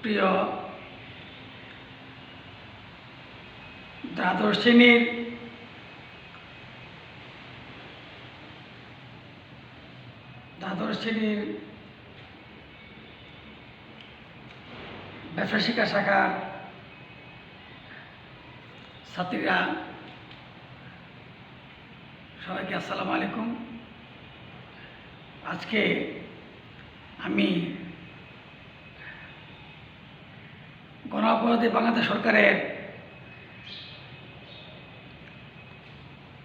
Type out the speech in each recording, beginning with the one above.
প্রিয় দ্বাদশ শ্রেণীর ব্যবসা শিক্ষা শাখার ছাত্রীরা সবাইকে আসসালামু আলাইকুম। আজকে আমি গণঅপরাধী বাংলাদেশ সরকারের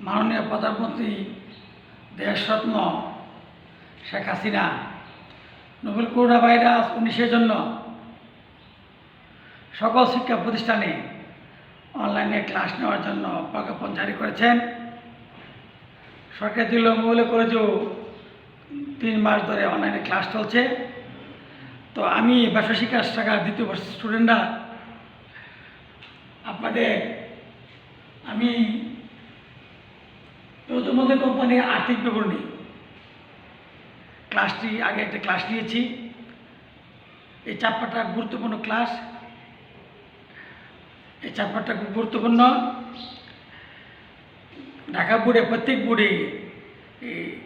মাননীয় প্রধানমন্ত্রী দেশরত্ন Sheikh Hasina novel corona virus 19-এর জন্য সকল শিক্ষা প্রতিষ্ঠানে অনলাইনে ক্লাস নেওয়ার জন্য প্রজ্ঞাপন জারি করেছেন। সরকারি দিল মৌলিক কলেজেও 3 মাস ধরে অনলাইনে ক্লাস চলছে। তো আমি ব্যবসা শিক্ষা শাখার 2য় বর্ষের স্টুডেন্টরা আমি যৌথমূলক কোম্পানির আর্থিক বিবরণী ক্লাসটি আগে একটা ক্লাস নিয়েছি। এই চ্যাপ্টারটা গুরুত্বপূর্ণ ক্লাস। এই চ্যাপ্টারটা খুব গুরুত্বপূর্ণ। ঢাকা বোর্ডে প্রত্যেক বোর্ডে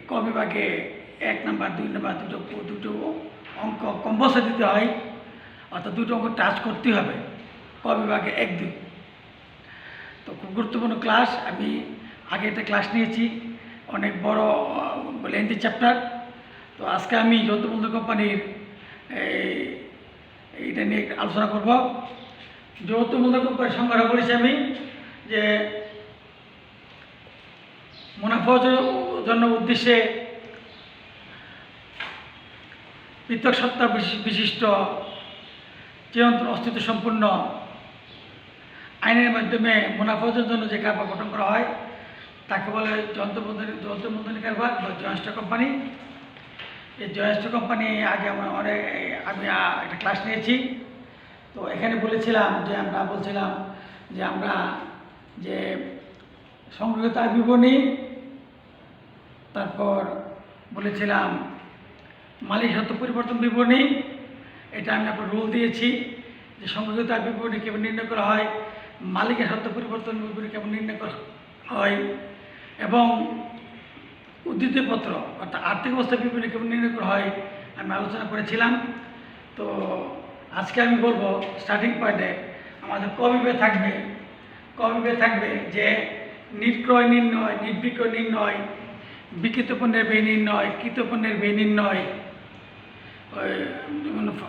ক বিভাগে 1 নাম্বার 2 নাম্বার দুটো অঙ্ক কম্পালসারি দিতে হয়, অর্থাৎ 2টো অঙ্ক টাচ করতেই হবে ক বিভাগে 1-2। তো খুব গুরুত্বপূর্ণ ক্লাস। আমি আগে একটা ক্লাস নিয়েছি, অনেক বড় লেন্থি চ্যাপ্টার। তো আজকে আমি যৌথমূলক কোম্পানির এইটা নিয়ে আলোচনা করব। যৌথমূলক কোম্পানির সংজ্ঞাটা বলেছি আমি যে মুনাফা অর্জনের উদ্দেশ্যে পৃথক সত্তা বিশিষ্ট চিরন্তন অস্তিত্ব সম্পূর্ণ আইনের মাধ্যমে মুনাফা অর্জনের জন্য যে কারবার গঠন করা হয় তাকে বলে যৌথমূলধনী কারবার বা জয়েন্ট স্টক কোম্পানি। এই জয়েন্ট স্টক কোম্পানি আগে আমি একটা ক্লাস নিয়েছি। তো এখানে বলছিলাম যে আমরা যে সংগৃহীত আয় বিবরণী, তারপর বলেছিলাম মালিক সত্ত্ব পরিবর্তন বিবরণী। এটা আমি আপনার রুল দিয়েছি যে সংগৃহীত আয় বিবরণী কেমন নির্ণয় করা হয়, মালিকের সত্ত্ব পরিবর্তন বিবরণী কেমন নির্ণয় করা হয়, এবং উদ্ধৃতিপত্র অর্থাৎ আর্থিক অবস্থা বিবরণী কেমন নির্ণয় করা হয় আমি আলোচনা করেছিলাম। তো আজকে আমি বলবো স্টার্টিং পয়েন্টে আমাদের ক বিভাগে থাকবে যে নির্ক্রয় নির্ণয়, নির্বিক্রয় নির্ণয়, বিক্রিত পণ্যের ব্যয় নির্ণয়, কৃত পণ্যের ব্যয় নির্ণয়,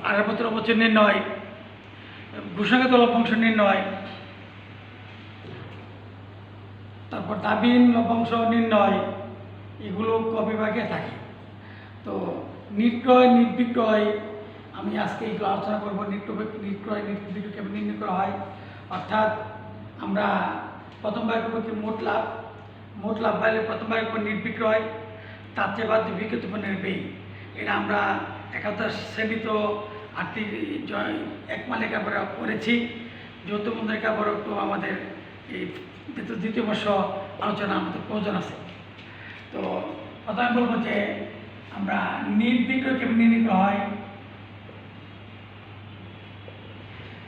আড়াপত্র অবচয় নির্ণয়, ঘোষণাগত লভ্যাংশ নির্ণয়, তারপর দাবিহীন লভ্যাংশ নির্ণয়, এগুলো ক বিভাগে থাকে। তো নির্ক্রয় নির্বিক্রয় আমি আজকে এইগুলো আলোচনা করবো। নির্ক্রয় নির্বিক্রয় কেমন নির্ণয় করা হয়, অর্থাৎ আমরা প্রথম ভাগ করবো কি মোট লাভ বাইরে প্রথম ভাগ করবো নির্বিক্রয়, তার চেয়ে বাদ বিক্রিত পণ্যের ব্যয়। এটা আমরা 71 শ্রেণীতে আর্থিক এক মালিক আমরা করেছি। যৌথমূলধনী কারবার একটু আমাদের এই 2য় বর্ষ আলোচনা আমাদের প্রয়োজন আছে। তো প্রথমে বলবো যে আমরা নির্বিক্রয় কেমন নির্ণয় করা হয়।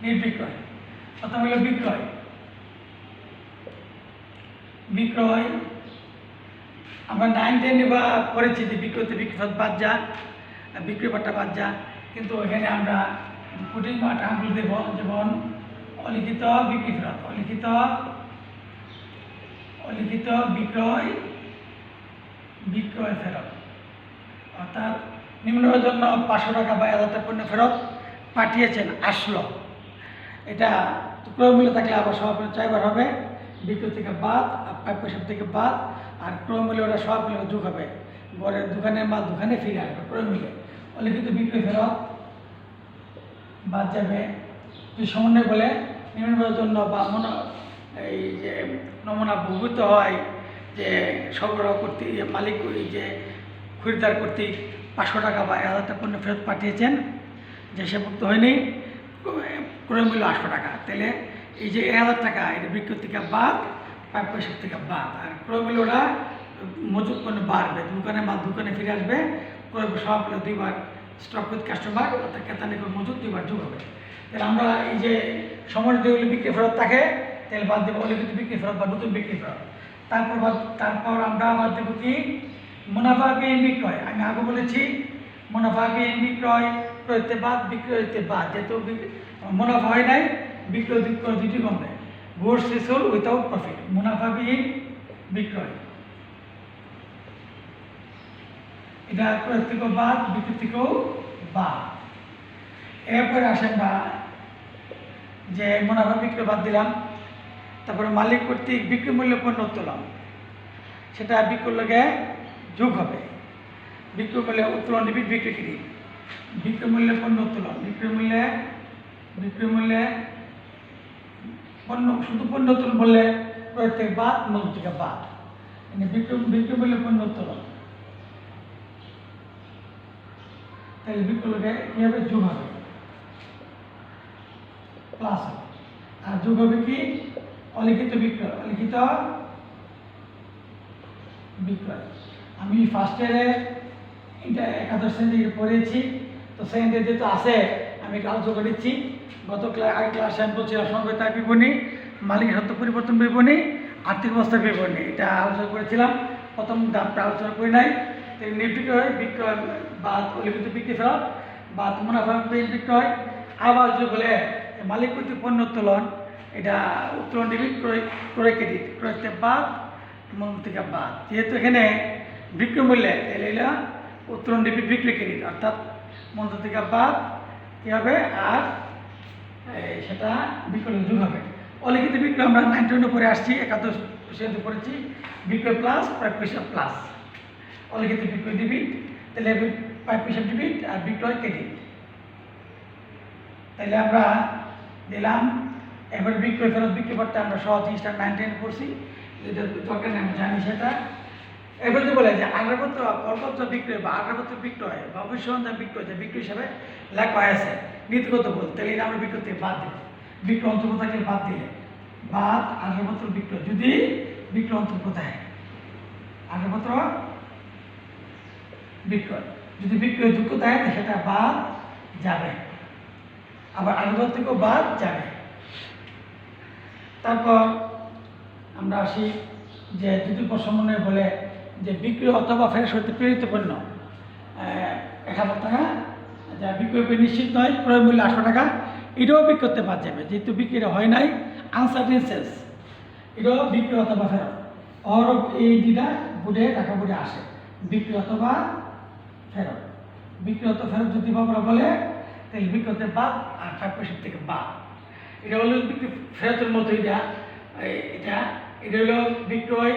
নির্বিক্রয় প্রথমে হলো বিক্রয় আমরা 9-10 বা করেছি যে বিক্রয়তে বিক্রয় বাদ যা, বিক্রয় পাট্টা বাদ যা, কিন্তু এখানে আমরা কঠিন টাকাগুলো দেব, যেমন অলিখিত বিক্রি ফেরত, অলিখিত বিক্রয় ফেরত, অর্থাৎ নিম্নের জন্য 500 টাকা বা 1000 টাকা পণ্য ফেরত পাঠিয়েছেন, আসলো। এটা ক্রয় মূল্য থাকলে আবার সমাপনী 4 বার হবে, বিক্রয় থেকে বাদ আর প্রাপ্য হিসাব থেকে বাদ, আর ক্রয় মূল্য ওটা সমাপনী যোগ হবে। ঘরের দোকানের মাল দোকানে ফিরে আসবে ক্রয় মূল্যে। অলিখিত বিক্রয় ফেরত বাদ যাবে। যদি সমন্বয় বলে নিম্নের জন্য বা এই যে নমুনা ভূমিত হয় যে সরবরাহ কর্তৃক মালিক যে খরিদ্দার কর্তৃক 500 টাকা বা 1000 টাকা পণ্য ফেরত পাঠিয়েছেন, যে সেভুক্ত হয়নি, ক্রয় মূল্য 800 টাকা, তাহলে এই যে 1000 টাকা এটা বিক্রয় থেকে বাদ, প্রাপ্য হিসাব থেকে বাদ, আর ক্রয় মূল্যটা মজুত পণ্য বাড়বে, দোকানে মাল দোকানে ফিরে আসবে, ক্রয় সব 2 বার স্টক উইথ কাস্টমার অর্থাৎ ক্রেতা নিকট মজুত 2 বার যোগ হবে। তাহলে আমরা এই যে সমন্বিত যেগুলি বিক্রি ফেরত থাকে তাহলে বাদ দেবো অলিখিত বিক্রি ফেরত বা নতুন বিক্রি ফেরত। তারপর আমরা বাদ দেবো কি মুনাফা বিহীন বিক্রয়। আমি আগে বলেছি মুনাফা বিহীন বিক্রয় ক্রয়তে বাদ বিক্রয় হইতে বাদ, যেহেতু মুনাফা হয় নাই বিক্রয় বিক্রয় দুটি কমবে। গুডস রিসোল্ড উইথাউট প্রফিট, মুনাফাবিহীন বিক্রয়, এটা ক্রয় থেকেও বাদ বিক্রি থেকেও বাদ। এরপরে আসেন না যে মুনাফা বিক্রয় বাদ দিলাম, তারপরে মালিক কর্তৃক বিক্রি মূল্য পণ্য উত্তোলন, সেটা বিক্রয় লগে যোগ হবে। বিক্রয় মূল্যে উত্তোলন ডিবিট বিক্রি ক্রেডিট, বিক্রয় মূল্যে পণ্য উত্তোলন, বিক্রয় মূল্যে পণ্য, শুধু পণ্য উত্তোলন বললে ক্রয় থেকে বাদ মূল্য থেকে বাদ, মানে বিক্রয় মূল্যে পণ্য উত্তোলন, তাহলে বিক্রয় লগে কী হবে যোগ হবে প্লাস হবে। আর যোগ হবে কি অলিখিত বিক্রয়, অলিখিত বিক্রয়। আমি ফার্স্ট ইয়ারে এটা একাদশ শ্রেণী পড়েছি, তো সেকেন্ড ইয়ার যেহেতু আছে আমি একটু আলোচনা করে দিচ্ছি। গত আগের ক্লাসে আমি বলছিলাম সংহিতার বিবরণী, মালিক সত্ত্ব পরিবর্তন বিবরণী, আর্থিক অবস্থার বিবরণী, এটা আলোচনা করেছিলাম। প্রথম ধাপটা আলোচনা করি নাই। নির্বিক্রয় বিক্রয় বা অলিখিত বিক্রি ফেরত বা মুনাফা বিক্রয়। আবার যদি বলে মালিক কর্তৃক পণ্য উত্তোলন, এটা উত্তোলন ডিবিট ক্রয় ক্রেডিট, ক্রয়তে বাদ মূল্য থেকে বাদ। যেহেতু এখানে বিক্রয় মূল্যে তাহলে এটা উত্তোলন ডিবিট বিক্রি ক্রেডিট, অর্থাৎ মূল্য থেকে বাদ কী হবে, আর সেটা বিক্রয় যোগ হবে। অলিখিত বিক্রয় আমরা 9 পরে আসছি, একাদশ শ্রেণীতে পড়েছি। বিক্রয় প্লাস প্রাপ্য হিসাব প্লাস, অলিখিত বিক্রয় ডিবিট, তাহলে প্রাপ্য হিসাব ডিবিট আর বিক্রয় ক্রেডিট। তাহলে আমরা দিলাম। এবার বিক্রয় ফেরত বিক্রি করতে আমরা সহজ জিনিসটা 9 পড়ছি, যেটা দরকার নেই আমি জানি সেটা। এবার যদি বলে যে আগ্রপত্র করপত্র বিক্রয় বা আগ্রপত্র বিক্রয় বা অভিসন্ধা বিক্রয়, যে বিক্রয় হিসাবে লেখা হয়েছে নীতিগত বল, তাহলে এটা আমরা বিক্রয় থেকে বাদ দেব। বিক্রয় অন্তর্গত থাকলে বাদ দিলে বাদ আগ্রপত্র বিক্রয়, যদি বিক্রয় অন্তর্গত হয় আগ্রপত্র বিক্রয়, যদি বিক্রয় যুক্ত থাকে সেটা বাদ যাবে, আবার আগ্রপত্র থেকেও বাদ যাবে। তারপর আমরা আসি যে যদি সমন্বয় বলে যে বিক্রয় অথবা ফেরত হইতে প্রেরিত পণ্য 1000 টাকা, যা বিক্রয় নিশ্চিত নয়, ক্রয় মূল্য 800 টাকা, এটাও বিক্রি করতে বাদ যাবে, যেহেতু বিক্রি হয় নাই, আনসার্টেন সেলস, এটাও বিক্রি অথবা ফেরত। অরব এই দুটা বুঝে টাকা বুঝে আসে, বিক্রি অথবা ফেরত। বিক্রি অথবা ফেরত যদি বাবরা বলে তাহলে বিক্রি হতে বাদ আর প্রাপ্য থেকে বাদ। এটা হলো বিক্রি ফেরতের মতো, এটা হলো বিক্রয়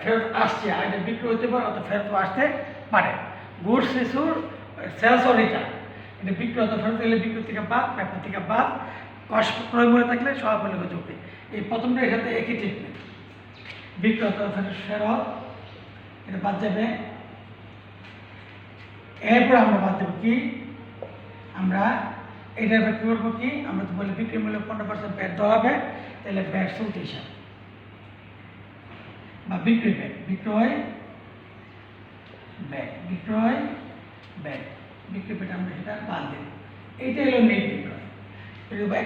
ফেরত আসছে, আর এটা বিক্রি হতে পারে অথবা ফেরত আসতে পারে। গুডস রিসোল্ড সেলস অর রিটার্ন, এটা বিক্রি অথবা ফেরত গেলে বিক্রি থেকে বাদ, প্রাপ্য থেকে বাদ, ক্রয় মূল্য থাকলে সব মূল্য যোগে। এই প্রথমটা এর সাথে একই ট্রিটমেন্ট, বিক্রি অথবা ফেরত এটা বাদ যাবে। এরপর আমরা বাদ দেবো কি, আমরা এটা কী করবো কি, আমরা তো বলি বিক্রি মূল্য 15% ব্যাট দেওয়া হবে, তাহলে ব্যাট চলতি হিসাব বা বিক্রয় ব্যাট, বিক্রয় ব্যাট আমরা সেটা বাদ দেব। এইটাই হলো নির্বিক্রয়।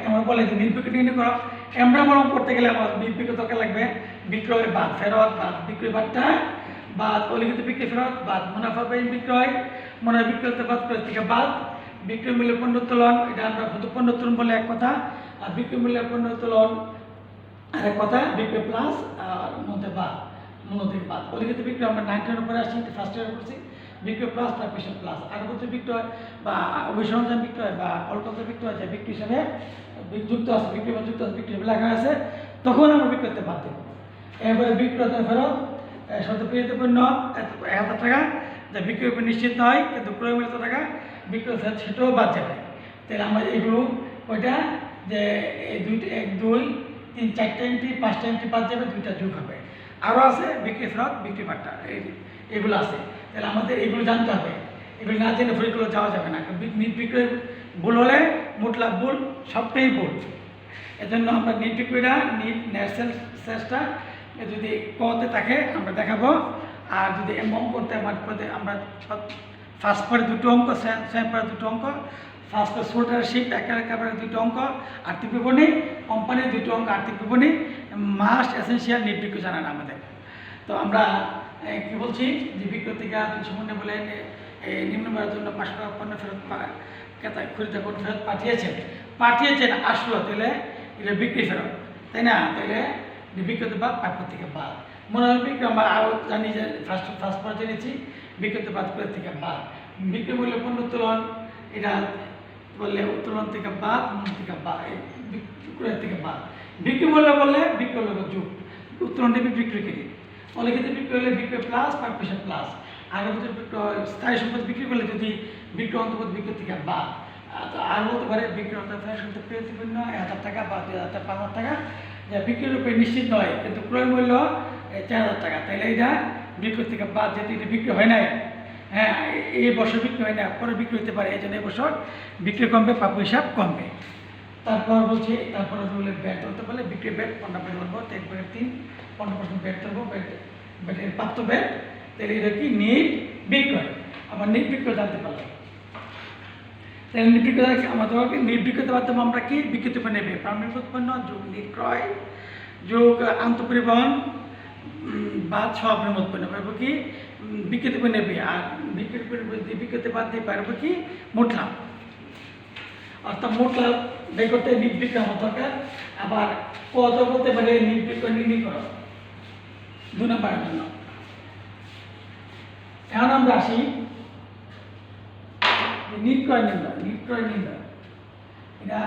আমরা বলে যে নির্বিক্রয় নির্ণয় করো, আমরা মরম করতে গেলে আমার নির্বিক্রয় দরকার লাগবে বিক্রয় বাদ ফেরত বাদ, বিক্রয় বাদটা বাদ, অলিখিত বিক্রি ফেরত বাদ, মুনাফা বিক্রয়, মুনাফা বিক্রয় বাদ, ক্রয় থেকে বাদ, বিক্রয় মূল্য পণ্য উত্তোলন, এটা আমরা শুধু পণ্য উত্তোলন বলে এক কথা, আর বিক্রয় মূল্যের পণ্য উত্তোলন আর এক কথা, বিক্রয় প্লাস আর মধ্যে বাদ, মূল্য থেকে বাদ। অলিখিত বিক্রয় আমরা 9 পরে আসছি, ফার্স্ট ইয়ার করছি, বিক্রয় প্লাস প্রাপ্য প্লাস। আগত বিক্রয় বা অভিসরঞ্জাম বিক্রয় বা কলকাতা বিক্রয়, যে বিক্রি হিসাবে যুক্ত আছে, বিক্রয় যুক্ত আছে, বিক্রি হিসাবে লেখা আছে, তখন আমরা বিক্রি করতে বাদ দেবো। এরপরে বিক্রয়তা ফেরত শর্ত প্রেরিত পণ্য 1000 টাকা, যা বিক্রয় নিশ্চিত নয় কিন্তু ক্রয় মূল্য টাকা, বিক্রয় ফেরত সেটাও বাদ যাবে। তাহলে আমরা এগুলো ওইটা যে 1 2 3 4টা এন্ট্রি 5টা এন্ট্রি বাদ যাবে, 2টা যোগ হবে। আরও আছে বিক্রি ফেরত বিক্রি বাট্টা, এগুলো আছে। তাহলে আমাদের এগুলো জানতে হবে, এগুলো না জেনে ফরিগুলো যাওয়া যাবে না। বিক্রয় ভুল হলে মোটলাভ ভুল, সবটাই ভুল। এজন্য আমরা বিক্রয়টা নেট সেলসটা যদি কতে থাকে আমরা দেখাবো, আর যদি অঙ্ক করতে আমরা ফার্স্ট পরে 2টো অঙ্ক, সেকেন্ড পরে 2টো অঙ্ক, ফার্স্ট সোল্ডারশিপ একেবারে দুটো অঙ্ক, আর্থিক বিবরণী, কোম্পানির দুটো অঙ্ক আর্থিক বিবরণী, মাস্ট এসেন্সিয়াল নিট বিক্রি জানান আমাদের। তো আমরা কি বলছি যে বিক্রেতাকে সুমনে বলে নিম্নমানের জন্য 500 টাকা পণ্য ফেরত ক্রেতায় খরিদ্দার পণ্য ফেরত পাঠিয়েছেন আসলো, তাহলে এটা বিক্রি ফেরত, তাই না? তাহলে বিক্রেতা বাদ প্রাপ্য থেকে বাদ। মনে হয় বিক্রি আমরা আরও জানি যে ফার্স্ট পর জেনেছি বিক্রেতা বাদ ক্রয় থেকে বাদ। বিক্রি মূল্য পণ্য উত্তোলন, এটা বললে উত্তোলন থেকে বাদ, মূল্য থেকে বাদ, ক্রয় থেকে বাদ। বিক্রি মূল্য বললে বিক্রয় মূল্য যুগ, উত্তোলন দেবে বিক্রি কিনে, অলিখিত বিক্রি হলে বিক্রয় প্লাস প্রাপ্য প্লাস। আগের বছর স্থায়ী সম্পদ বিক্রি করলে যদি বিক্রয় অন্তর্গত বিক্রি থেকে বাদ। আর বলতে পারে বিক্রয় অন্তর্গত প্রতিপন্ন 1000 টাকা বা 2000 5,000 টাকা, যা বিক্রির রূপে নিশ্চিত নয় কিন্তু ক্রয় মূল্য 4000 টাকা, তাইলে এটা বিক্রয় থেকে বাদ, যেহেতু এটা বিক্রি হয় নাই, হ্যাঁ এই বছর বিক্রি হয় না, পরে বিক্রি হতে পারে, এই জন্য এই বছর বিক্রি কমবে, প্রাপ্য হিসাব কমবে। তারপর বলছি, তারপরে বলে ব্যাট ধরতে পারলে বিক্রি ব্যাট 15% ধরবো, তারপরে 15% ব্যাট ধরবো, ব্যাটের প্রাপ্ত ব্যাট, তাহলে এটা কি নিট বিক্রয়। আবার নিট বিক্রয় জানতে পারলাম, তাহলে নিট বিক্রয় আমাদের নিট বিক্রয়তে মাধ্যমে আমরা কি বিক্রিত নেবে প্রাথমিক উৎপন্ন যোগ নিট ক্রয় যোগ আন্তঃপরিবহন বাদ সহপ্রাণ উৎপন্ন পারবো কি বিক্রিত নেবে, আর বিক্রিতে বাদ দিয়ে পারবো কি মোট লাভ। অর্থাৎ মোট লাভ বের করতে নিট বিক্রয় আমার দরকার। আবার কত বলতে পারে নিট বিক্রয় নির্ণয় করো 2 নম্বরের জন্য। এখন আমরা আসি নিট ক্রয় নির্ণয়, এটা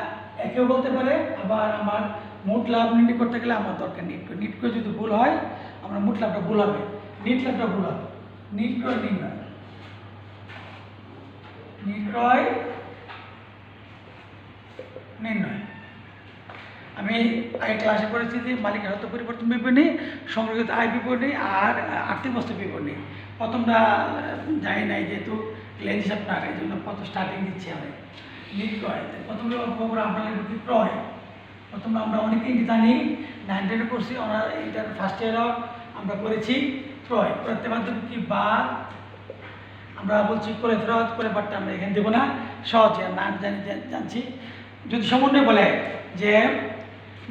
একেও বলতে পারে। আবার আমার মোট লাভ নির্ণয় করতে গেলে আমার দরকার নিট ক্রয় যদি ভুল হয় আমরা মোট লাভটা ভুল হবে, নিট লাভটা ভুল হবে। নিট ক্রয় নির্ণয় আমি আগে ক্লাসে পড়েছি যে মালিকের হয়তো পরিবর্তন বিবরণী, সংরক্ষিত আয় বিবরণী আর আর্থিক বস্তু বিবরণী। প্রথমটা যাই নাই যেহেতু লেন্স হিসাব না, এই জন্য কত স্টার্টিং দিচ্ছি আমি। নিট ক্রয় প্রথমে আমরা লিখি ক্রয়। প্রথমে আমরা অনেকেই জানি 9-10 পড়ছি, আমরা এইটার ফার্স্ট ইয়ারও আমরা করেছি ক্রয়। ক্রয়তে মাধ্যমে কি বাদ, আমরা বলছি করে ফেরত করে বাদটা আমরা এখানে দেবো না, সহজে না জানছি। যদি সমন্বয় বলে যে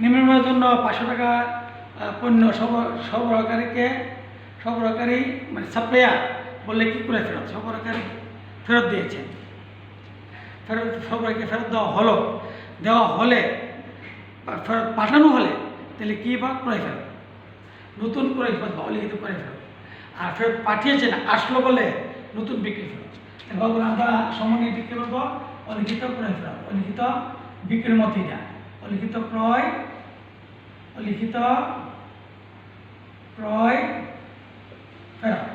নিম্নমানের জন্য 500 টাকা পণ্য সরবরাহকারী মানে সাপ্লায়ার বললে কি করে ফেরত, সরবরাহকারী ফেরত দিয়েছেন, সরবরাহকে ফেরত দেওয়া হলে ফেরত পাঠানো হলে তাহলে কী বা ক্রয় ফেরত, নতুন ক্রয় ফেরত বা অলিখিত ক্রয় ফেরত। আর ফেরত পাঠিয়েছেন আসলো বলে নতুন বিক্রি ফেরত। এবার আমরা সমন্বয় বিক্রি করবো অলিখিত ক্রয় ফেরত, অলিখিত বিক্রির মতোই না, অলিখিত ক্রয় ফেরত।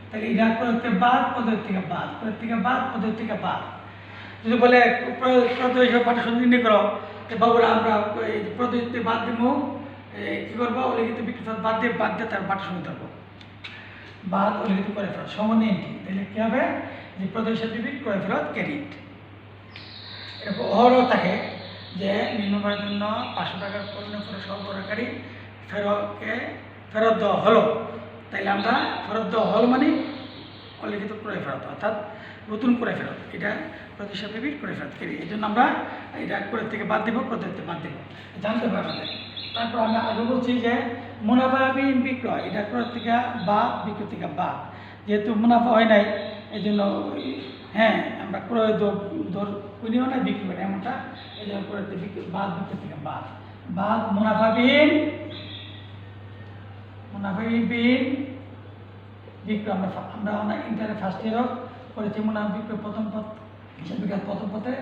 তাহলে এটা ক্রয় থেকে বাদ, পদ্ধতি থেকে বাদ। যদি বলে পাঠাশোধ নির্ণয় করো, বাবুরা আমরা পদ্ধতি বাদ দিব, কী করবো অলিখিত বিক্রি ফেরত বাদ দিয়ে তার পাঠাশোধ ধরবো, বাদ অলিখিত ক্রয় ফেরত সমন্বয়। তাহলে কী হবে যে প্রদর্শন ক্রয় ফেরত ক্রেডিট। এরকম অহরহ থাকে যে নিম্নমানের জন্য 500 টাকার পণ্য সরবরাহকারী ফেরত দেওয়া হলো, তাইলে আমরা ফেরত দেওয়া হল মানে অলিখিত ক্রয় ফেরত, অর্থাৎ নতুন ক্রয় ফেরত, এটা প্রতিষ্ঠা ক্রয় ফেরত করি। এই জন্য আমরা এটা ক্রয় থেকে বাদ দেবো, প্রত্যেকতে বাদ দেবো, জানতে হবে আমাদের। তারপর আমরা আগে বলছি যে মুনাফাবিহীন বিক্রয়, এটা ক্রয় থেকে বাদ, বিক্রয় থেকে বাদ। যেহেতু মুনাফা হয় নাই এই জন্য হ্যাঁ আমরা ক্রয় দর কিনিও না বিক্রি করি এমনটা, এই জন্য ক্রয় থেকে বাদ, বিক্রয় থেকে বাদ মুনাফাবিহীন বিক্রয়। আমরা ইন্টারে ফার্স্ট ইয়ারও করেছি মুনাফা বিক্রয় প্রথম পথ, হিসাব বিজ্ঞান প্রথম পথে।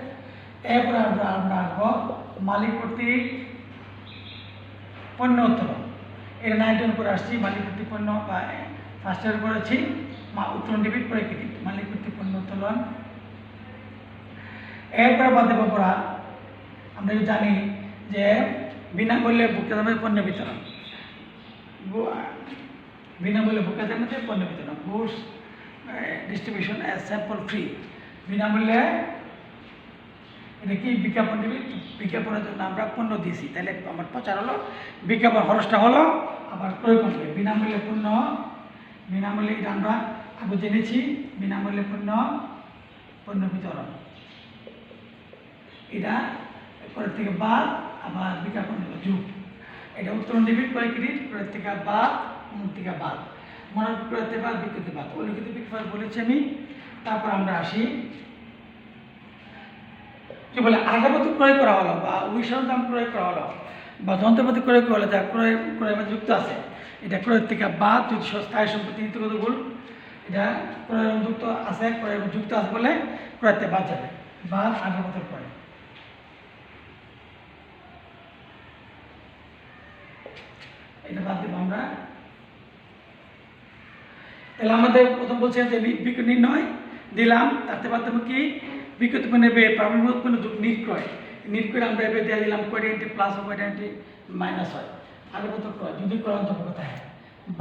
এরপরে আমরা আসবো মালিক কর্তৃক পণ্য উত্তোলন, এটা 9-10 করে আসছি। মালিক কর্তৃক পণ্য বা ফার্স্ট ইয়ার করেছি উত্তোলন ডেবিট করে ক্রেডিট, মালিক কর্তৃক পণ্য উত্তোলন। এরপরে বাদে পড়া আমরা জানি যে বিনামূল্যে ভোক্তাদের পণ্য বিতরণ, বিনামূল্যে ভোক্তাদের মধ্যে পণ্য বিতরণ, goods distribution as sample free. বিনামূল্যে এটা কি বিজ্ঞাপন দেবে, বিজ্ঞাপনের জন্য আমরা পণ্য দিয়েছি, তাহলে আমার প্রচার হলো, বিজ্ঞাপন খরচটা হলো, আবার প্রয়োগ করবে বিনামূল্যে বিনামূল্যে এটা আমরা আগে জেনেছি বিনামূল্যে পণ্য বিতরণ। এটা ক্রয়ের থেকে বাদ, আবার বিজ্ঞাপন হলো যোগ। এটা উত্তোলন ডেবিট, ক্রয় ক্রেডিট, ক্রয়ের থেকে বাদ, মূল থেকে বাদ, মনে ক্রয়ের থেকে বাদ, বিক্রিতে বাদ, অলিখিত বিক্রয় বলেছি আমি। তারপর আমরা আসি কি বলে আগের ক্রয় করা হলো বা ওই সরঞ্জাম ক্রয় করা হলো বা যন্ত্রপাতি ক্রয় করা হলো যা ক্রয়ের মধ্যে যুক্ত আছে, এটা ক্রয়ের থেকে বাদ। যদি স্থায়ী সম্পত্তি নীতিগত ভুল, এটা ক্রয়ের যুক্ত আছে, ক্রয়ের যুক্ত আছে বলে ক্রয়ের থেকে বাদ যাবে, বাদ আগের মতো ক্রয়। এটা বাদ দেবো আমরা। তাহলে আমাদের প্রথম বলছে যে বিক্রয় নির্ণয় দিলাম, তাতে বাদ দেবো কি বিক্রিত পণ্যের ব্যয় প্রারম্ভিক উৎপন্ন যোগ নির্ক্রয়। নির্ক্রয় আমরা এবার দিয়ে দিলাম কোয়ারিয়েন্টি প্লাস ও কোয়ারিয়েন্টি মাইনাস হয়, আগের মতো ক্রয় যদি ক্রয় অন্তর্ভুক্ত থাকে,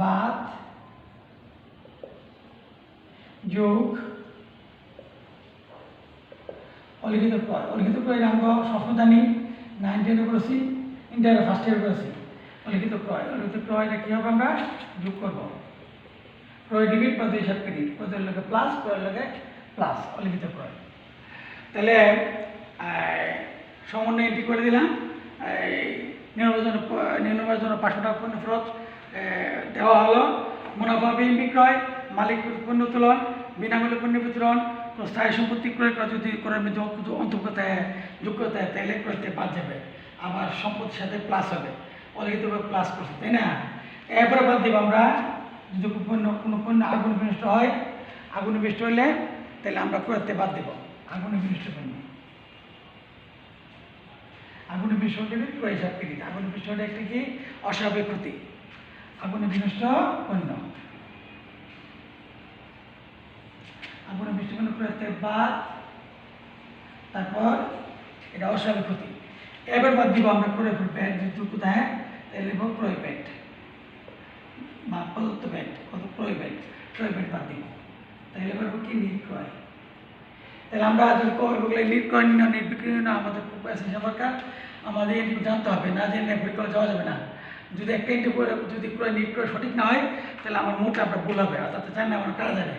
বাদ যোগ অলিখিত ক্রয়। অলিখিত ক্রয় আমরা সবসময় জানি 9 10 করেছি, ইন্টার ফার্স্ট ইয়ার করেছি। অলিখিত ক্রয়, অলিখিত ক্রয়টা কী হবে আমরা যোগ করবো, ক্রয় ডেবিট বা 2 হিসাব ক্রেডিট, ক্রয়ের লগে প্লাস, ক্রয়ের লগে প্লাস, অলিখিত ক্রয়। তাহলে সমন্বয় এন্ট্রি করে দিলাম। নিম্নবারের জন্য 500 টাকা পণ্য ফেরত দেওয়া হলো। মুনাফাবিহীন বিক্রয়, মালিক পণ্য উত্তোলন, বিনামূল্যে পণ্য বিতরণ, স্থায়ী সম্পত্তি ক্রয় করা যদি ক্রয়ের মধ্যে অন্তর্গত যোগ্য থাকে তাহলে ক্রয়তে বাদ যাবে, আবার সম্পত্তির সাথে প্লাস হবে, অলিখিতভাবে প্লাস করছে, তাই না? এরপরে বাদ দিব আমরা যদি কোনো পণ্য আগুন বিনষ্ট হয়, আগুন বিনষ্ট হলে তাহলে আমরা ক্রয়তে বাদ দেব আগুনে বিনষ্ট পণ্য। আগুনে বিনষ্ট হলে ক্রয় হিসাব ক্রেডিট, আগুনে বিনষ্ট হলে একটা কি অস্বাভাবিক ক্ষতি, আগুনে বিনষ্ট পণ্য, আগুনে বিনষ্ট পণ্য ক্রয়তে বাদ, তারপর এটা অস্বাভাবিক ক্ষতি। এবার বাদ দিব আমরা ক্রয় ব্যাট, যেহেতু কোথায় তাহলে ক্রয় ব্যাট বা প্রদত্ত ব্যাট, কত ক্রয় ব্যাট বাদ দিব, তাহলে এবার কি নির্ক্রয়। তাহলে আমরা যদি নির্ক্রয় নির্বিক্রয় না আমাদের খুব দরকার, আমাদের এন্ট্রি জানতে হবে, না জেনে পরীক্ষা যাওয়া যাবে না। যদি একটা এন্ট্রি যদি ক্রয় নির্ক্রয় সঠিক না হয় তাহলে আমার মোট আমরা ভুল হবে, অর্থাৎ জানি না আমার কারা যাবে।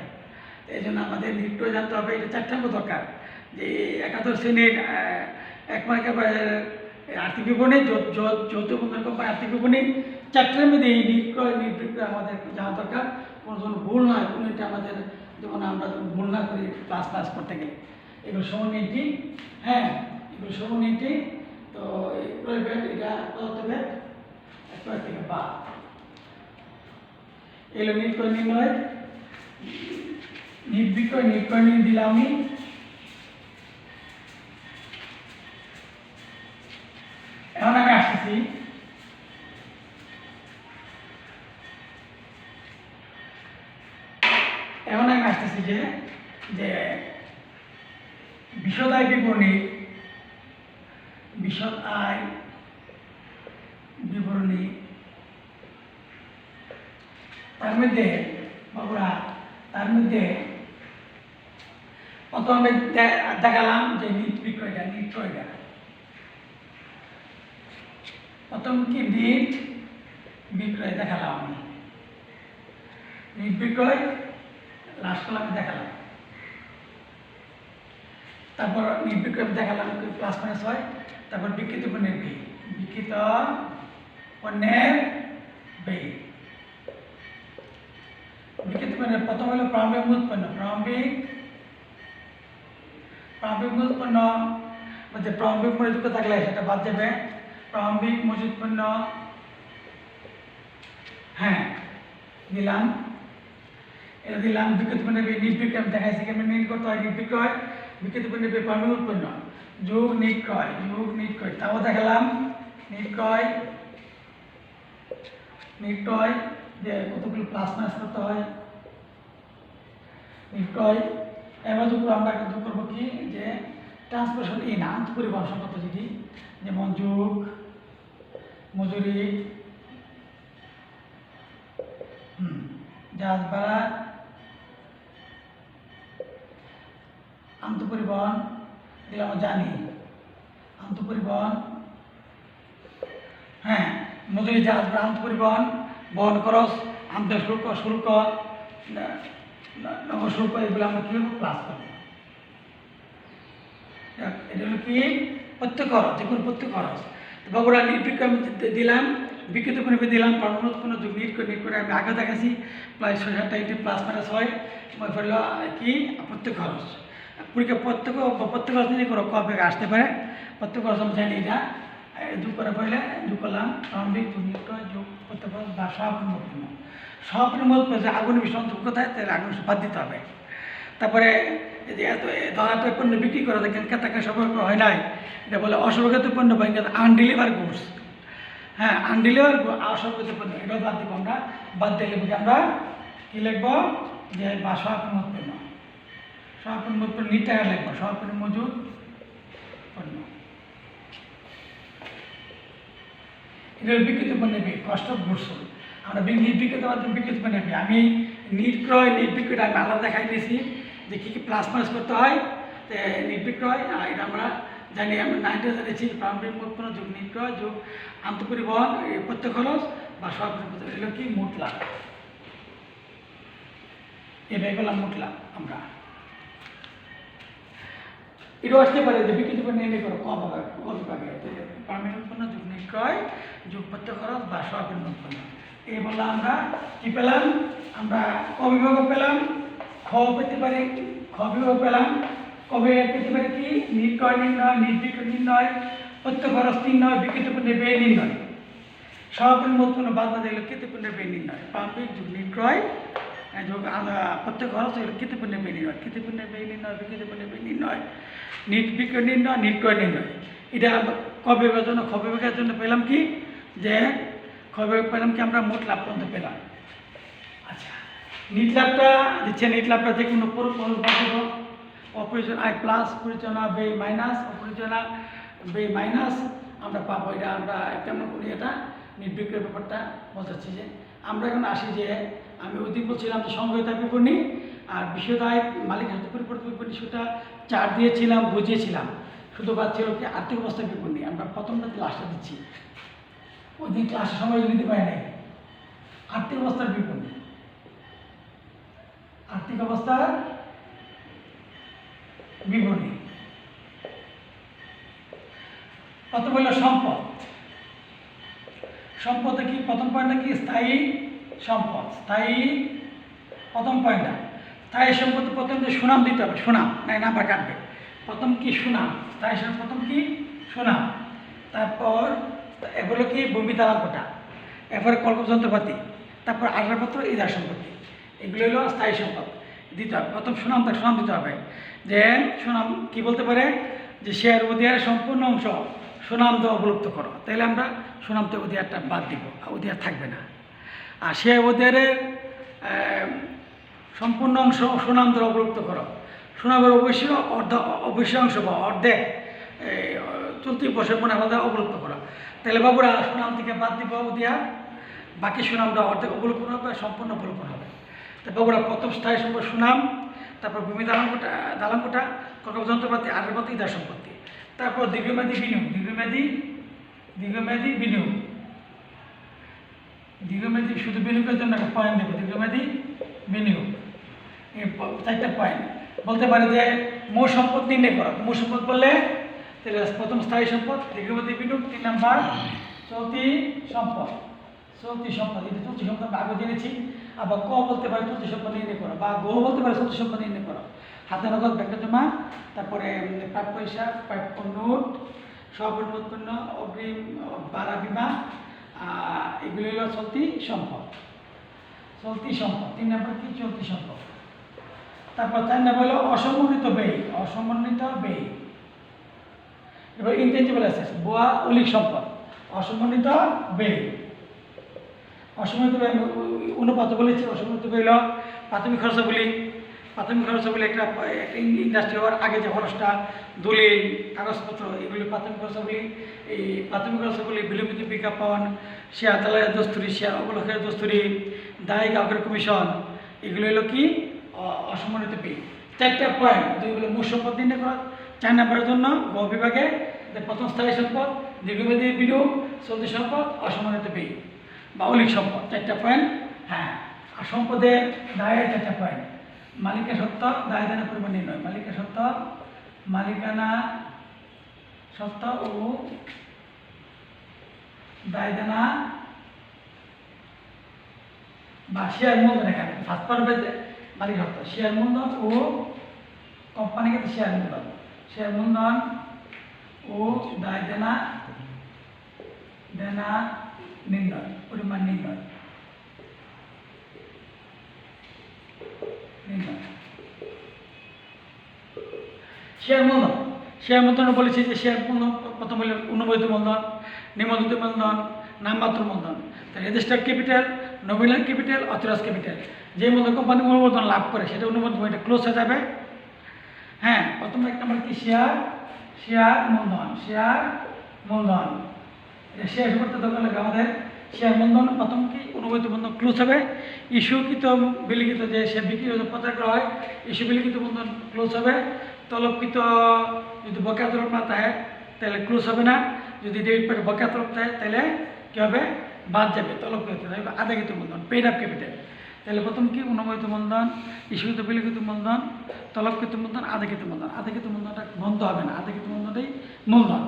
এই জন্য আমাদের নির্ক্রয় জানতে হবে, এটা 4টা অঙ্ক দরকার। যে একাদশ শ্রেণীর একেবারে আর্থিক বিবরণী, যৌথ বন্ধন কোম্পানি আর্থিক বিবরণী 4টার মধ্যে এই নির্ক্রয় নির্বিক্রয় আমাদের জানা দরকার। কোনো যেন ভুল নয়, কোনো এটা আমাদের যেমন আমরা ভুল না করি ক্লাস করতে গেলে। এগুলো সমন্বয়টি, হ্যাঁ এগুলো সমন্বয়টি। তো ক্রয় ব্যাট এটা প্রদত্ত ব্যাট ক্রয় থেকে বাদ, এগুলো নির্ক্রয় নির্ণয়। নির্বিক্রয় নির্ক্রয় নিয়ে দিলাম আমি। এখন আমি আসতেছি যে বিশদ আয় বিবরণী, বিশদ আয় বিবরণী, তার মধ্যে বাবুরা তার মধ্যে প্রথমে দেখালাম যে নির্ক্রয়টা প্রথম কি নিট বিক্রয় দেখালাম আমি, নিট বিক্রয় লাস্ট কলামে দেখালাম। তারপর নিট বিক্রয় দেখালাম প্লাস মাইনাস হয়। তারপর বিক্রিত পণ্যের ব্যয়, বিক্রিত পণ্যের ব্যয়, বিক্রিত পণ্যের প্রথম হলো প্রারম্ভিক মূল পণ্য। প্রারম্ভিক মূল পণ্য বলতে প্রারম্ভিক মজুত থাকলে সেটা বাদ যাবে। প্রারম্ভিক মজুত পণ্য, হ্যাঁ দিলাম, এটা দিলাম। বিক্রিত পণ্যের ব্যয় নির্বিক্রয় আমি দেখাইছি কেমন নির্ণয় করতে হয়। নির্বিক্রয় বিক্রিত পণ্যের ব্যয় প্রারম্ভিক উৎপন্ন যোগ নির্ক্রয়, তাও দেখালাম। নির্ক্রয় যে কতগুলো প্লাস মাইনাস করতে হয় নির্ক্রয়। এবার দুপুর আমরা যোগ করবো কি যে ট্রান্সপোর্টেশন ইন আন্তঃপরিবহন সংক্রান্ত যদি, যেমন যোগ মজুরি, জাহাজ ভাড়া, আন্তঃপরিবহন এগুলো আমরা জানি। আন্তঃপরিবহন, হ্যাঁ মজুরি, জাহাজ ভাড়া, আন্তঃপরিবহন, বহন খরচ, আন্তঃশুল্ক, শুল্ক, নগর শুল্ক, এগুলো আমরা কী প্লাস করবো। এটা হলো কি প্রত্যক্ষ খরচ, যে কোনো প্রত্যক্ষ খরচ। বাবুরা নিট বিক্রয় আমি দিলাম, বিকৃত পণ্য দিলাম, প্রাণমূলক উৎপন্ন যোগ নিট করে আমি আগে দেখাচ্ছি প্রায় 6-7টা ইন্টু প্লাস মাইনাস হয়, সময় ফেললো কি প্রত্যক্ষ খরচ। পরীক্ষা প্রত্যক্ষ খরচ নিয়ে করো কবে আসতে পারে, প্রত্যক্ষ খরচ আমি জানি না, যোগ করে ফেলে যোগ করলাম প্রারম্ভিক যোগ নিট যোগ প্রত্যক্ষ খরচ বা সহপরিমাণ উৎপন্ন। সহপরিমাণ উৎপন্ন আগুন বিষয় যোগ কোথায়, তাহলে আগুন বাদ দিতে হবে। তারপরে যে এত 10,000 পণ্য বিক্রি করা দেখেন ক্রেতাকে সরবরাহ হয় নাই, এটা বলে অসংগঠিত পণ্য বা আনডেলিভার গুডস। হ্যাঁ, আনডেলিভার অসংগঠিত পণ্য, এটাও বাদ দিব আমরা। বাদ দিলে আমরা কী লিখবো, যে বা সহপরিমাণ পণ্য, সহপরিমাণ পণ্য নিট টাকা লিখবো, সহপরিমাণ মজুদ পণ্য। এটা বিকৃত পণ্য কষ্ট অফ গুডস। আমরা নিট বিক্রিত মাধ্যমে বিকৃত পণ্য আমি নিট ক্রয় নিট বিক্রয়টা আমি আলাদা দেখাই দিয়েছি যে কী কী প্লাস মাইনাস করতে হয়। নিট বিক্রয় এটা আমরা জানি, আমরা 9টা জানিয়েছি প্রারম্ভিক উৎপন্ন যোগ নিট ক্রয় যোগ আন্তঃপরিবহন প্রত্যক্ষ খরচ বা সরকারি, এগুলো কি মোট লাভ। এটাই বললাম মোট লাভ। আমরা এটাও আসতে পারে যে বিকৃত পণ্য নির্ণয় করো কবে পাবে, প্রারম্ভিক উৎপন্ন যোগ নিট ক্রয় যোগ প্রত্যক্ষ খরচ বা সরকারি উৎপন্ন। এই বললাম আমরা কি পেলাম, আমরা ক বিভাগ পেলাম, খ পেতে পারি, খ বিভাগ পেলাম, কবে পেতে পারি কি নিট ক্রয় নির্ণয়, নিট বিক্রয় নির্ণয়, প্রত্যক্ষ খরচ নির্ণয়, বিকৃত পণ্যের ব্যয় নির্ণয়, সহপরিমাণ উৎপন্ন বাদ না দিলে কৃত পণ্যের ব্যয় নির্ণয়, প্রারম্ভিক যোগ নিট ক্রয় যোগ প্রত্যক্ষ খরচ এগুলো কৃত পণ্যের ব্যয় নির্ণয়, কৃত পণ্যের ব্যয় নির্ণয়, বিকৃত পণ্যের ব্যয় নির্ণয়, নিট বিক্রয় নির্ণয়, নিট ক্রয় নির্ণয়। এটা ক বিভাগের জন্য, খ বিভাগের জন্য পেলাম কি, যে খবর পেলাম কি আমরা মোট লাভ পর্যন্ত পেলাম। আচ্ছা, নিট লাভটা দিচ্ছে, নিট লাভটা যে কোনো অপরিচালনা আয় প্লাস পরিচালনা ব্যয় মাইনাস অপরিচালনা ব্যয় মাইনাস আমরা পাবো। এটা আমরা কেমন করি, এটা নিট বিক্রয়ের ব্যাপারটা বলতে চাচ্ছি। যে আমরা এখন আসি যে আমি ওইদিন বলছিলাম যে সংগঠিত বিপণী আর বিষয়দায় মালিক হাতে পরিবর্তিত বিপণী, সেটা 4 দিয়েছিলাম, বুঝিয়েছিলাম, শুধু বাদ ছিল কি আর্থিক অবস্থা বিপণী। আমরা প্রথমটা লাস্টটা দিচ্ছি, ওই দিন ক্লাসের সময় দিতে পারে নাই। আর্থিক অবস্থার বিপণী, আর্থিক অবস্থার বিবরণী। প্রথম হলো সম্পদ। সম্পদে কি প্রথম পয়েন্টটা কি স্থায়ী সম্পদ, স্থায়ী প্রথম পয়েন্টটা স্থায়ী সম্পদ। প্রথম যে সুনাম দিতে হবে, সুনাম না নাম্বার কাটবে। প্রথম কি সুনাম, স্থায়ী সম্পদ প্রথম কি সুনাম। তারপর এগুলো কি ভূমি দালান কোটা, এরপরে কল্প যন্ত্রপাতি, তারপর আসবাবপত্র ইজারা সম্পত্তি, এগুলো হলো স্থায়ী সম্পদ দিতে হবে। প্রথম সুনাম দিতে হবে। যে সুনাম কি বলতে পারে, যে শেয়ার অধিকারের সম্পূর্ণ অংশ সুনাম দেওয়া অবলুপ্ত করো, তাহলে আমরা সুনাম তো অধিকারটা বাদ দিব, অধিকার থাকবে না। আর শেয়ার অধিকারের সম্পূর্ণ অংশ সুনাম দেওয়া অবলুপ্ত করো, সুনামের অবশ্যই অংশ বা অর্ধেক চলতি বছর মনে আমাদের অবলুপ্ত করা, তাহলে বাবুরা সুনাম থেকে বাদ দিব অধিকার, বাকি সুনামটা অর্ধেক অবলুপ্ত হবে, সম্পূর্ণ অবলুপ্ত হবে। তো বাবুরা প্রথম স্থায়ী সম্পদ সুনাম, তারপর ভূমি দালান কোটা, কল্প যন্ত্রপাতি, আসবাবপত্র ইজারা সম্পত্তি, তারপর দীর্ঘমেয়াদী বিনিয়োগ, দীর্ঘমেয়াদী বিনিয়োগ, দীর্ঘমেয়াদী শুধু বিনিয়োগের জন্য একটা পয়েন্ট দেবো, দীর্ঘমেয়াদী বিনিয়োগ। এই 4টা পয়েন্ট বলতে পারে যে মূল সম্পদ নির্ণয় করা। মূল সম্পদ বললে তাহলে প্রথম স্থায়ী সম্পদ, দীর্ঘমেয়াদী বিনিয়োগ, 3 নাম্বার চলতি সম্পদ। চলতি সম্পদ, এটা চলতি সম্পদ আমরা আগে জেনেছি। আবার ক বলতে পারে চলতি সম্পদ নির্ণয় করা, বা গ বলতে পারে চলতি সম্পদ নির্ণয় করা। হাতে নগদ ব্যাংকে জমা, তারপরে প্রাপ্য হিসাব, প্রাপ্য নোট, সহপরিমাণ উৎপন্ন, অগ্রিম ভাড়া বিমা, এগুলি হলো চলতি সম্পদ। চলতি সম্পদ 3 নম্বর কি চলতি সম্পদ। তারপর 4 নম্বর হলো অসমন্বিত ব্যয়, অসমন্বিত ব্যয়। এবার ইনটেনজিবল অ্যাসেটস, বোয়া অলিক সম্পদ, অসমন্বিত ব্যয়। অসমন্বিত ব্যয় অনুপাত বলেছি। অসমন্বিত ব্যয় হলো প্রাথমিক খরচাবলী। প্রাথমিক খরচাবলী একটা ইন্ডাস্ট্রি হওয়ার আগে যে খরচটা, দলিল, কাগজপত্র, এগুলি প্রাথমিক খরচাবলী। এই প্রাথমিক খরচাবলী বিলম্বিত বিজ্ঞাপন, শেয়ার দালালের দস্তুরি, শেয়ার অবলোকের দস্তুরি, দায়ী গ্রাহকের কমিশন, এগুলো হলো কি অসমন্বিত ব্যয়। 4টা পয়েন্ট, 2 হলো মূল সম্পদ নির্ণয় করা। 4 নম্বরের জন্য গ বিভাগে প্রথম স্থায়ী সম্পদ, দীর্ঘমেয়াদী বিনিয়োগ, চলতি সম্পদ, অসমন্বিত ব্যয় বা অলিক সম্পদ। 4টা পয়েন্ট। হ্যাঁ, আর সম্পদের দায়ের 4টা পয়েন্ট। মালিকের সত্ত্ব, দায় দানের পরিমাণ নির্ণয়। মালিকের সত্ত্ব, মালিকানা সত্তা ও দায়দেনা বা শেয়ার মূলধন, এখানে ফার্স্ট পারবে মালিক সত্তা, শেয়ার মূলধন ও কোম্পানিকে শেয়ার মূলধন ও দায়দেনা নির্ণয়, পরিমাণ নির্ণয়। শেয়ার মূলধন বলেছি যে শেয়ার মূলধন প্রথম হলো অনুমোদিত মূলধন, নিবন্ধিত মূলধন, নামমাত্র মূলধন। Registered capital, nominal capital, authorize capital. যে মূলধন কোম্পানি অনুমোদন লাভ করে সেটা অনুমোদন, এটা ক্লোজ হয়ে যাবে। হ্যাঁ, প্রথম একটা আমরা কি শেয়ার মূলধন এটা শেয়ার করতে দরকার লাগে আমাদের। শেয়ার মূলধন প্রথম কি অনুমোদিত মূলধন ক্লোজ হবে। ইস্যুকৃত বিলিখিত যে সে বিক্রি প্রচার করা হয়, ইস্যু বিলিখিত মূলধন ক্লোজ হবে। তলবকৃত যদি বকেয়া তলব না থাকে তাহলে ক্লোজ হবে না। যদি ডেবিট পেড বকেয়া তলব থাকে তাহলে কী হবে, বাদ যাবে। তলবকৃত আদায়কৃত মূলধন, পেড আপ ক্যাপিটাল। তাহলে প্রথম কি অনুমোদিত মূলধন, ইস্যুকৃত বিলিখিত মূলধন, তলবকৃত মূলধন, আদায়কৃত মূলধন। আদায়কৃত মূলধনটা বন্ধ হবে না, আদায়কৃত মূলধনটাই মূলধন।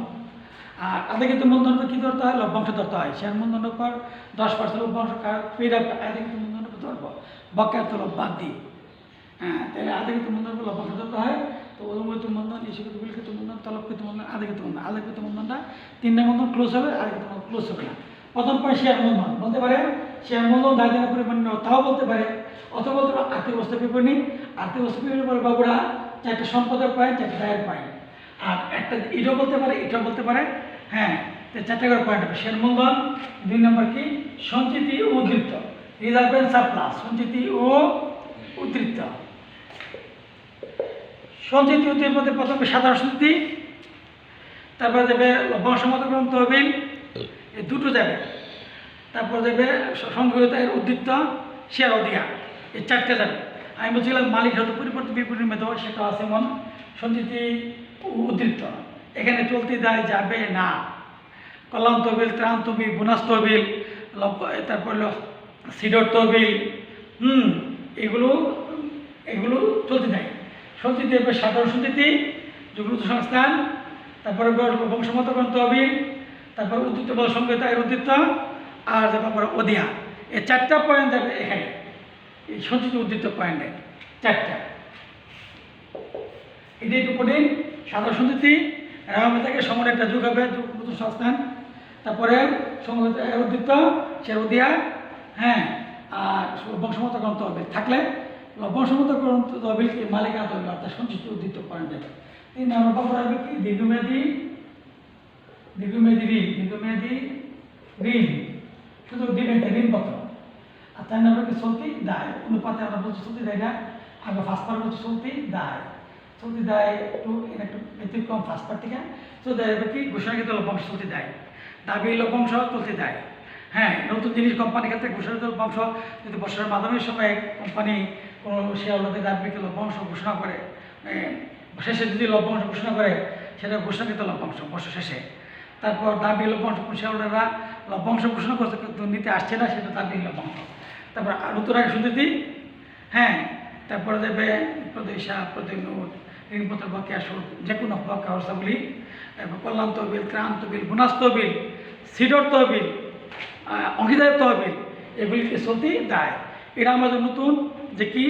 আর আদায়কৃত মূলধনটা কী ধরতে হয়, লভ্যাংশ ধরতে হয়। শেয়ার মূলধনের উপর 10% লভ্যাংশ, পেড আপ আদায়কৃত মূলধনের উপর ধরবো, বকেয়া তলব বাদ দিই। হ্যাঁ, তাহলে আদায়কৃত মূলধনের উপর লভ্যাংশ ধরতে হয়। তো অনুমোদিত মূলধন, ইস্যুকৃত বিলিখিত মূলধন, তলবকৃত মূলধন, আদায়কৃত মূলধন। আদায়কৃত মূলধনটা 3টা মূলধন ক্লোজ হবে, আদায়কৃত মূলধন ক্লোজ হবে না। প্রথম পয়েন্ট শেয়ার মূলধন বলতে পারে, শেয়ার মূলধন দায়দেনা পরিমাণ তাও বলতে পারে, অথবা বলতে পারে আর্থিক অবস্থা বিবরণী। আর্থিক অবস্থা বিবরণী বলে বাবুরা 4টা সম্পদের পয়েন্ট, 4টা দায়ের পয়েন্ট। আর একটা এটাও বলতে পারে, এটাও বলতে পারে। হ্যাঁ, 4টা করে পয়েন্ট হবে। শেয়ার মূলধন 2 নম্বর কি, সঞ্চিতি ও উদ্ধৃত, রিজার্ভ এন্ড সারপ্লাস, সঞ্চিতি ও উদ্ধৃত। সঞ্চিতি উদ্ধৃতির মধ্যে প্রথমে সাধারণ সঞ্চিতি, তারপরে যাবে লভ্যাংশ মতগ্রহণ তহবিল, এই দুটো যাবে। তারপর যাবে সংগৃহীত এর উদ্ধৃত, শেয়ার অধিকার, এই 4টে যাবে। আমি বলছিলাম মালিক হয়তো পরিবর্তন বিপরীত মেধ, সেটা আছে এমন সঞ্চিতি উদ্ধৃত। এখানে চলতি দায় যাবে না। কল্যাণ তহবিল, ত্রাণ তহবিল, বোনাস তহবিল, তারপর হলো সিডর তহবিল, এগুলো চলতি দায়। সঞ্চিতি হবে সাধারণ সঞ্চিতি, যুগ্ম সংস্থান, তারপরে বংশমতকরণ তহবিল, তারপর উদ্ধৃত বল সংগীত এর উদ্ধৃত, আর তারপরে অধিয়া। এই 4টা পয়েন্ট যাবে এখানে, এই সঞ্চিত উদ্ধৃত পয়েন্টে 4টা। এটি একটু কঠিন। সাধারণ সঞ্চিতি রামে থেকে সময় একটা যুগ হবে, নতুন সংস্থান, তারপরে সংগীত এর উদ্ধৃত, সে অধিয়া। হ্যাঁ, আর বংশমতকরণ তহবিল থাকলে বংশমতকরণ তহবিল কি মালিকানা তহবিল, অর্থাৎ সঞ্চিত উদ্ধৃত পয়েন্ট যাবে। 3 নম্বর পাবো হবে কি, দীর্ঘমেয়াদী ঋণ, শুধু দিবেন ঋণপত্র। আর 4 নম্বর কি, চলতি দায়। অনুপাতে আমরা বলছি চলতি দায় না, আগে ফার্স্ট পার্ট বলছি চলতি দায়। চলতি দায় একটু ব্যতিক্রম ফার্স্ট পার্ট থেকে। চলতি দায় কি, ঘোষণাকৃত লভ্যাংশ চলতি দায়, দাবি লভ্যাংশ চলতি দায়। হ্যাঁ, নতুন জিনিস কোম্পানির ক্ষেত্রে ঘোষণাকৃত লভ্যাংশ যদি বছরের মাধ্যমিক সময়ে কোম্পানি কোনো শেয়ার হোল্ডারদের দাবিকৃত লভ্যাংশ ঘোষণা করে, শেষে যদি লভ্যাংশ ঘোষণা করে সেটা ঘোষণাকৃত লভ্যাংশ বছর শেষে। তারপর দাবি লভ্যাংশ শেয়ার হোল্ডাররা লভ্যাংশ ঘোষণা করছে কিন্তু নিতে আসছে না, সেটা দাবি লভ্যাংশ। তারপর নতুন আগে সঞ্চিতি। হ্যাঁ, তারপরে দেবে প্রতিহিসাব, প্রতি নোট, ঋণপত্র, বকেয়া সুদ, যে কোনো বকেয়া অবস্থাগুলি, তারপর কল্যাণ তহবিল, ত্রাণ তহবিল, বোনাস তহবিল, সিডর তহবিল, অংশীদারের তহবিল, এগুলিকে চলতি দায়। এটা আমাদের নতুন যে কি,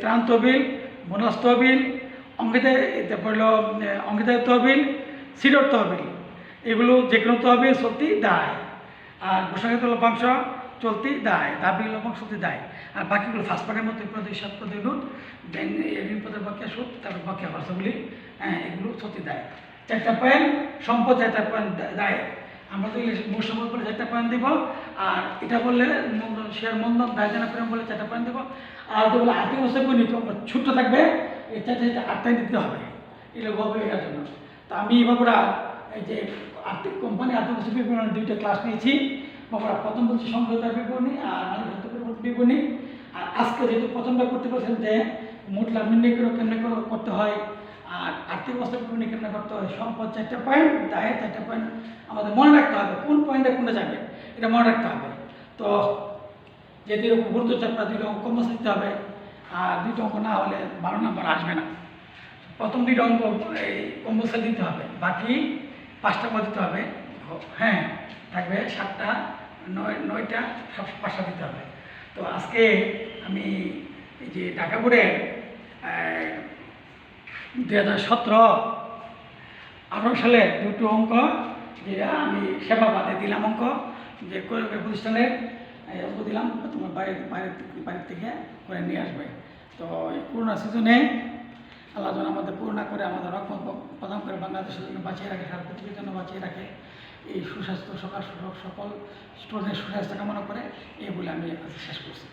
ত্রাণ তহবিল, বোনাস তহবিল, তারপর হলো অংশীদারের তহবিল, সিডর তহবিল, এগুলো যে কোনো তহবিল চলতি দায়। আর ঘোষণাকৃত লভ্যাংশ চলতি দায়, দাবি লভ্যাংশ চলতি দায়। আর বাকিগুলো ফার্স্ট পার্টের মধ্যে প্রতিহিসাব, প্রতি নোট, ঋণপত্রের বকেয়া সুদ, তারপর বকেয়া খরচাগুলি, এগুলো চলতি দায়। 4টা পয়েন্ট সম্পদ, 4টা পয়েন্ট দায়। আমরা তো মূল সম্পদ বলে 4টা পয়েন্ট দিব। আর এটা বললে শেয়ার মূলধন দায়দেনা পরিমাণ বলে 4টা পয়েন্ট দেবো। আর যদি বলে আর্থিক অবস্থা করে নিতে ছোট্ট থাকবে, এই 8টাই দিতে হবে, এগুলো গল্প এটার জন্য। তো আমি বাবুরা এই যে আর্থিক কোম্পানি আর্থিক অবস্থা বিবরণী 2টা ক্লাস নিয়েছি বাবুরা। প্রথম বলছি সংগীতার বিবরণী আর মালিক পরিবর্তন বিবরণী। আর আজকে যেহেতু প্রথমটা করতে পারছেন যে মোট লাভ নির্ণয় কেমনি করতে হয়, আর আর্থিক অবস্থা বিবরণী কেমনি করতে হয়, সম্পদ 4টা পয়েন্ট, দায়ের 4টা পয়েন্ট আমাদের মনে রাখতে হবে। কোন পয়েন্টে কোনটা যাবে এটা মনে রাখতে হবে। তো যে 2 রকম গুরুত্ব চাপটা 2টা অঙ্ক কম্পাস দিতে হবে। আর 2টা অঙ্ক না হলে 12 নম্বর আসবে না। প্রথম 2টা অঙ্ক এই কম্পালসারি দিতে হবে, বাকি 5টা করে দিতে হবে। হ্যাঁ, থাকবে 7টা, 9টা, সব 5টা দিতে হবে। তো আজকে আমি এই যে ঢাকা বোর্ডের 2017-18 সালে 2টো অঙ্ক, যেটা আমি সেবা বাদে দিলাম অঙ্ক, যে প্রতিষ্ঠানের অঙ্ক দিলাম, তোমার বাইরের থেকে করে নিয়ে আসবে। তো এই করোনা সিজনে আল্লাহ যেন আমাদের করোনা করে আমাদের রক্ষণ প্রদান করে বাংলাদেশের জন্য বাঁচিয়ে রাখে, সারা পৃথিবীর জন্য বাঁচিয়ে রাখে। এই সুস্বাস্থ্য সকল স্টুডেন্টের সুস্বাস্থ্য কামনা করে এই বলে আমি শেষ করছি।